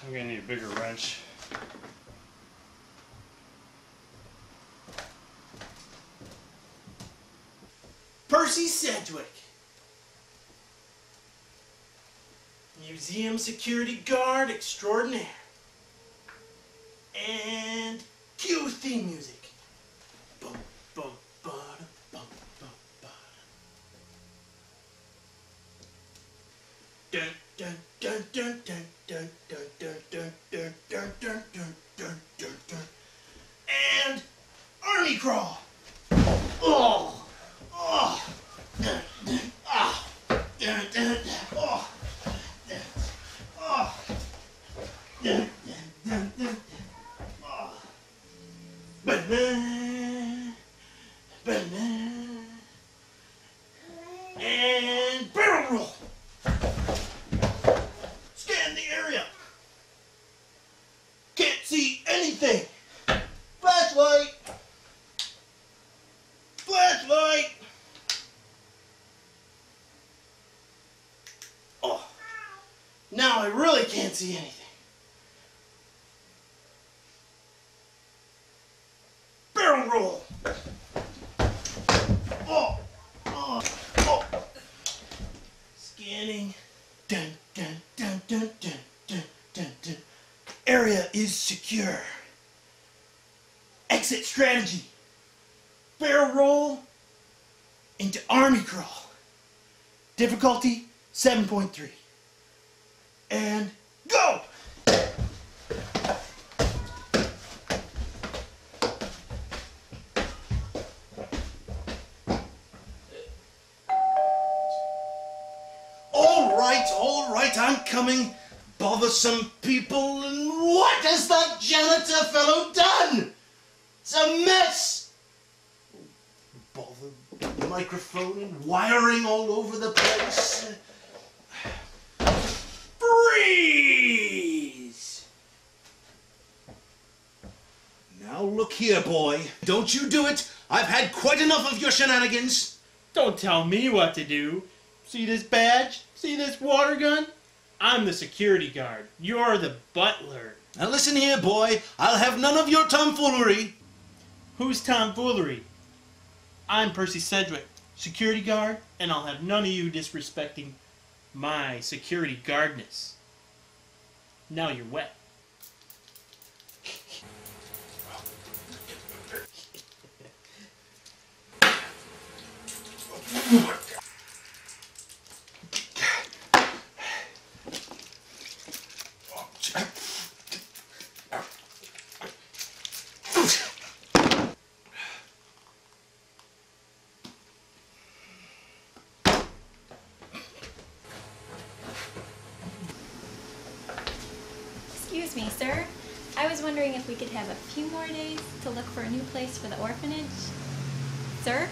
I'm gonna need a bigger wrench. Percy Sedgwick, Museum Security Guard Extraordinaire. And cue theme music. Bum, bum, bada, bum, bum, bada. Dun, dun, dun, dun, dun, dun, dun, dun, dun, dun, dun, dun, dun, dun, dun, dun. And army crawl. Oh. Oh, oh, oh, oh, banana, banana, and barrel roll. Scan the area. Can't see anything. Flashlight. Flashlight. Oh, now I really can't see anything. Barrel roll. Oh, oh, oh. Scanning. Dun, dun, dun, dun, dun, dun, dun, dun. Area is secure. Exit strategy. Barrel roll into army crawl. Difficulty 7.3. And go! All right, I'm coming. Bothersome people, and what has that janitor fellow done? It's a mess. Bother, microphone and wiring all over the place. Freeze! Now look here, boy. Don't you do it. I've had quite enough of your shenanigans. Don't tell me what to do. See this badge? See this water gun? I'm the security guard. You're the butler. Now listen here, boy. I'll have none of your tomfoolery. Who's tomfoolery? I'm Percy Sedgwick, security guard, and I'll have none of you disrespecting my security guardness. Now you're wet. Excuse me, sir. I was wondering if we could have a few more days to look for a new place for the orphanage. Sir?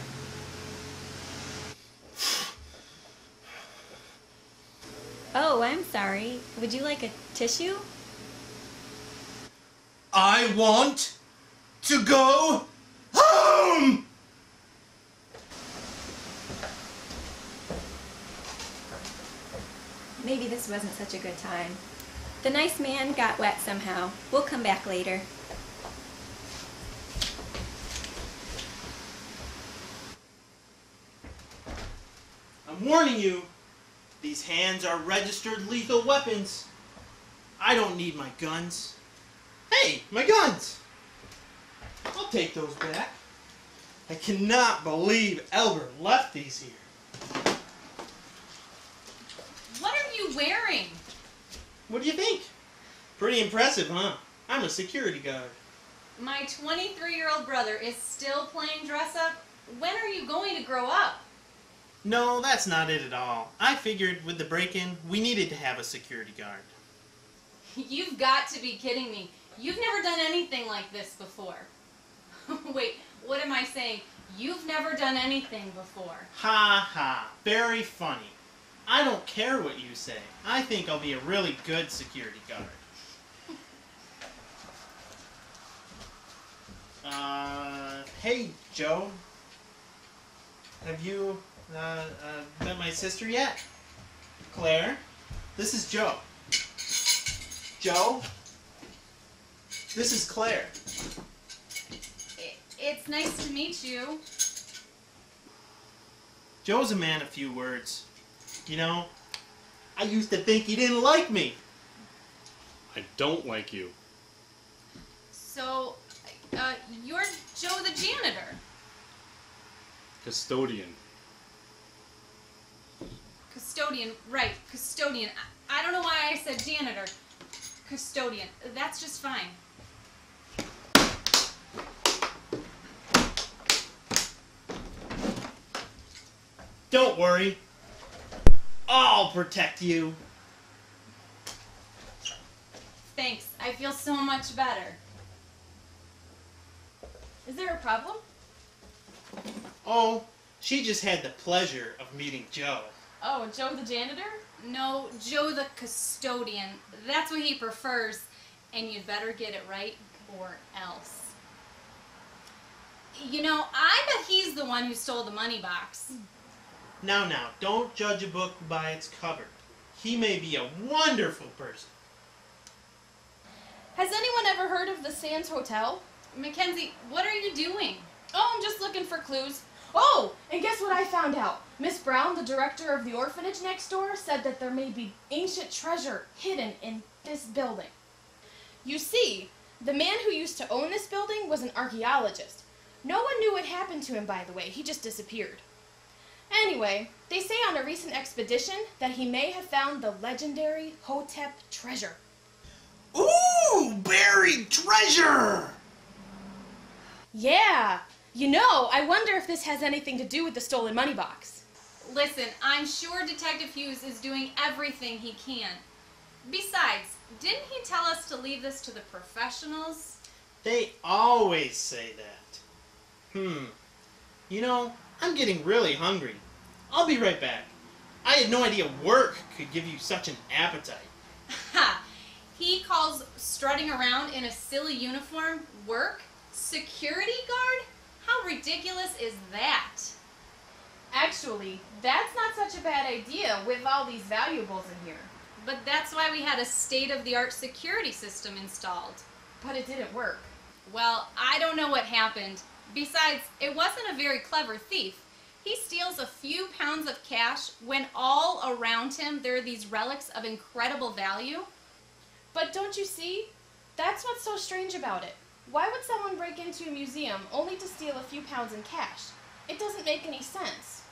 Oh, I'm sorry. Would you like a tissue? I want to go home! Maybe this wasn't such a good time. The nice man got wet somehow. We'll come back later. I'm warning you, these hands are registered lethal weapons. I don't need my guns. Hey, my guns! I'll take those back. I cannot believe Albert left these here. What are you wearing? What do you think? Pretty impressive, huh? I'm a security guard. My 23-year-old brother is still playing dress up. When are you going to grow up? No, that's not it at all. I figured with the break-in, we needed to have a security guard. You've got to be kidding me. You've never done anything like this before. Wait, what am I saying? You've never done anything before. Ha ha. Very funny. I don't care what you say. I think I'll be a really good security guard. Hey, Joe. Have you met my sister yet? Claire, this is Joe. Joe, this is Claire. It's nice to meet you. Joe's a man of few words. You know, I used to think he didn't like me. I don't like you. So, you're Joe the janitor. Custodian. Custodian, right, custodian. I don't know why I said janitor. Custodian, that's just fine. Don't worry. I'll protect you. Thanks, I feel so much better. Is there a problem? Oh, she just had the pleasure of meeting Joe. Oh, Joe the janitor? No, Joe the custodian. That's what he prefers. And you'd better get it right or else. You know, I bet he's the one who stole the money box. Now, don't judge a book by its cover. He may be a wonderful person. Has anyone ever heard of the Sands Hotel? Mackenzie, what are you doing? Oh, I'm just looking for clues. Oh, and guess what I found out? Miss Brown, the director of the orphanage next door, said that there may be ancient treasure hidden in this building. You see, the man who used to own this building was an archaeologist. No one knew what happened to him, by the way. He just disappeared. Anyway, they say on a recent expedition that he may have found the legendary Hotep treasure. Ooh, buried treasure! Yeah! You know, I wonder if this has anything to do with the stolen money box. Listen, I'm sure Detective Hughes is doing everything he can. Besides, didn't he tell us to leave this to the professionals? They always say that. You know, I'm getting really hungry. I'll be right back. I had no idea work could give you such an appetite. Ha! He calls strutting around in a silly uniform work? Security guard? How ridiculous is that? Actually, that's not such a bad idea with all these valuables in here. But that's why we had a state-of-the-art security system installed. But it didn't work. Well, I don't know what happened. Besides, it wasn't a very clever thief. He steals a few pounds of cash when all around him there are these relics of incredible value. But don't you see? That's what's so strange about it. Why would someone break into a museum only to steal a few pounds in cash? It doesn't make any sense.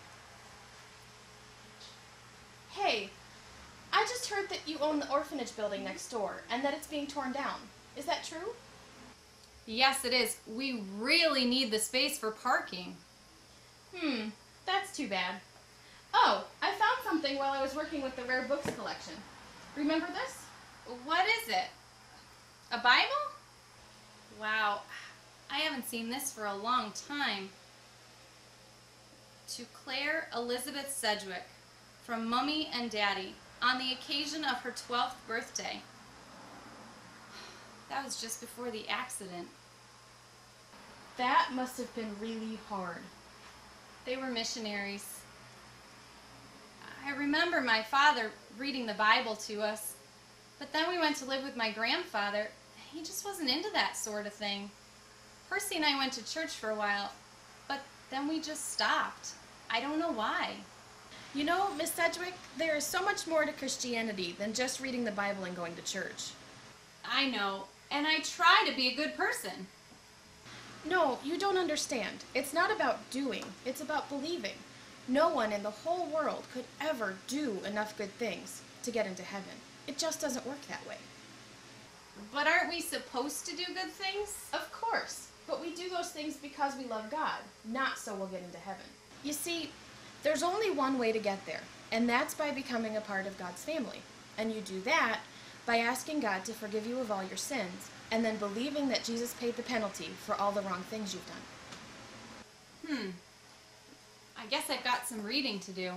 Hey, I just heard that you own the orphanage building next door and that it's being torn down. Is that true? Yes, it is. We really need the space for parking. That's too bad. Oh, I found something while I was working with the rare books collection. Remember this? What is it? A Bible? Wow, I haven't seen this for a long time. To Claire Elizabeth Sedgwick, from Mummy and Daddy, on the occasion of her 12th birthday. That was just before the accident. That must have been really hard. They were missionaries. I remember my father reading the Bible to us, but then we went to live with my grandfather. He just wasn't into that sort of thing. Percy and I went to church for a while, but then we just stopped. I don't know why. You know, Miss Sedgwick, there is so much more to Christianity than just reading the Bible and going to church. I know, and I try to be a good person. No, you don't understand. It's not about doing, it's about believing. No one in the whole world could ever do enough good things to get into heaven. It just doesn't work that way. But aren't we supposed to do good things? Of course, but we do those things because we love God, not so we'll get into heaven. You see, there's only one way to get there, and that's by becoming a part of God's family. And you do that by asking God to forgive you of all your sins, and then believing that Jesus paid the penalty for all the wrong things you've done. I guess I've got some reading to do.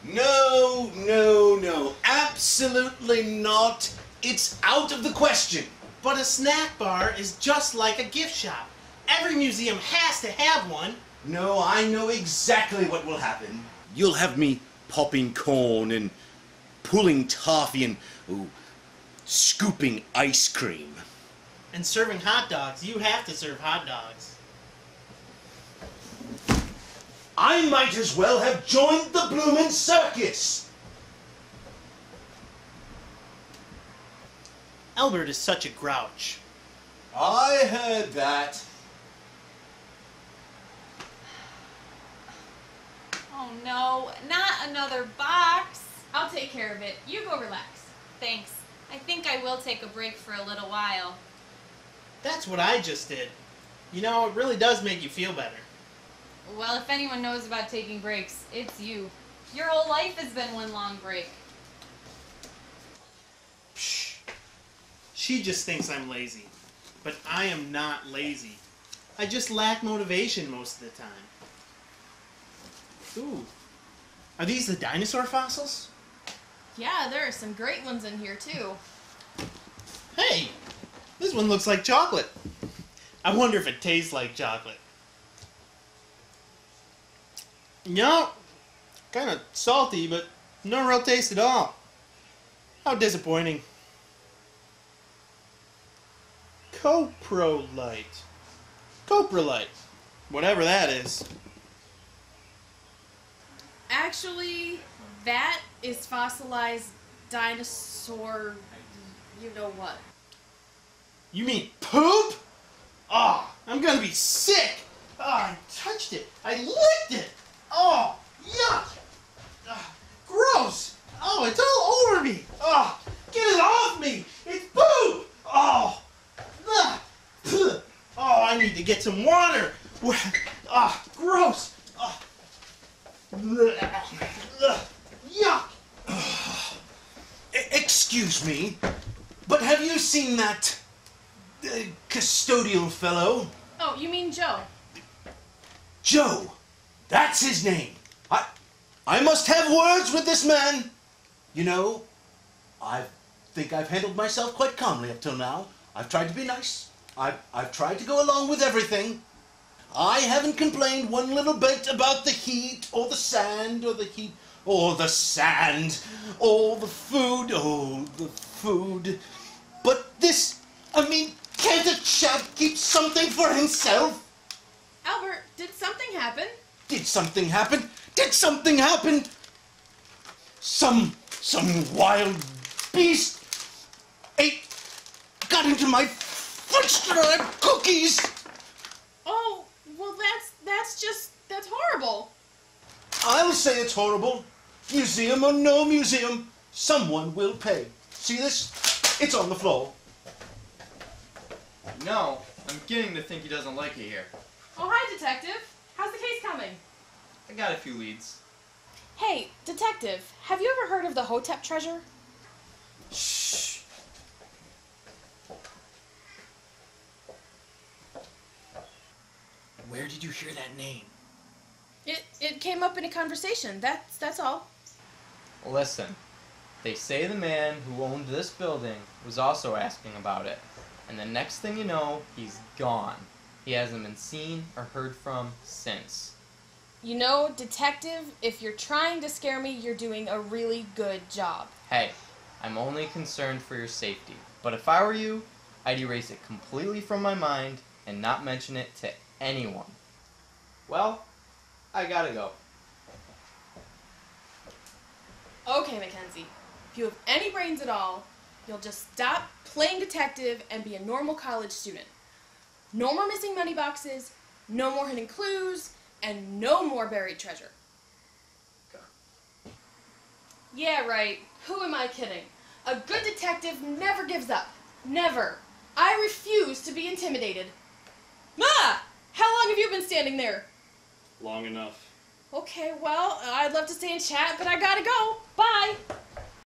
No, no, no. Absolutely not. It's out of the question. But a snack bar is just like a gift shop. Every museum has to have one. No, I know exactly what will happen. You'll have me popping corn and pulling toffee and scooping ice cream. And serving hot dogs. You have to serve hot dogs. I might as well have joined the bloomin' circus. Albert is such a grouch. I heard that. Oh no, not another box. I'll take care of it. You go relax. Thanks. I think I will take a break for a little while. That's what I just did. You know, it really does make you feel better. Well, if anyone knows about taking breaks, it's you. Your whole life has been one long break. Psh. She just thinks I'm lazy. But I am not lazy. I just lack motivation most of the time. Ooh. Are these the dinosaur fossils? Yeah, there are some great ones in here too. Hey! This one looks like chocolate. I wonder if it tastes like chocolate. No, kind of salty, but no real taste at all. How disappointing. Coprolite. Coprolite. Whatever that is. Actually, that is fossilized dinosaur. You know what? You mean poop? Oh, I'm gonna be sick. Oh, I touched it. I licked it. Oh, yuck. Gross. Oh, it's all over me. Oh, get it off me. It's poop. Oh. Ugh. Oh, I need to get some water. Ah, gross. Oh. Yuck. Excuse me, but have you seen that custodial fellow? Oh, you mean Joe? Joe. That's his name. I must have words with this man. You know, I think I've handled myself quite calmly up till now. I've tried to be nice. I've tried to go along with everything. I haven't complained one little bit about the heat or the sand or the heat or the sand or the food. Oh, the food. But this, I mean, can't a chap keep something for himself? Albert, did something happen? Did something happen? Did something happen? Some wild beast got into my French-dried cookies. Oh, well that's horrible. I'll say it's horrible. Museum or no museum, someone will pay. See this? It's on the floor. No, I'm beginning to think he doesn't like it here. Oh, hi, Detective. How's the case coming? I got a few leads. Hey, Detective, have you ever heard of the Hotep treasure? Shh. Where did you hear that name? It came up in a conversation. That's all. Listen, they say the man who owned this building was also asking about it. And the next thing you know, he's gone. He hasn't been seen or heard from since. You know, Detective, if you're trying to scare me, you're doing a really good job. Hey, I'm only concerned for your safety. But if I were you, I'd erase it completely from my mind and not mention it to anyone. Well, I gotta go. Okay, Mackenzie. If you have any brains at all, you'll just stop playing detective and be a normal college student. No more missing money boxes, no more hidden clues, and no more buried treasure. Yeah, right. Who am I kidding? A good detective never gives up. Never. I refuse to be intimidated. Ma! How long have you been standing there? Long enough. Okay, well, I'd love to stay and chat, but I gotta go. Bye!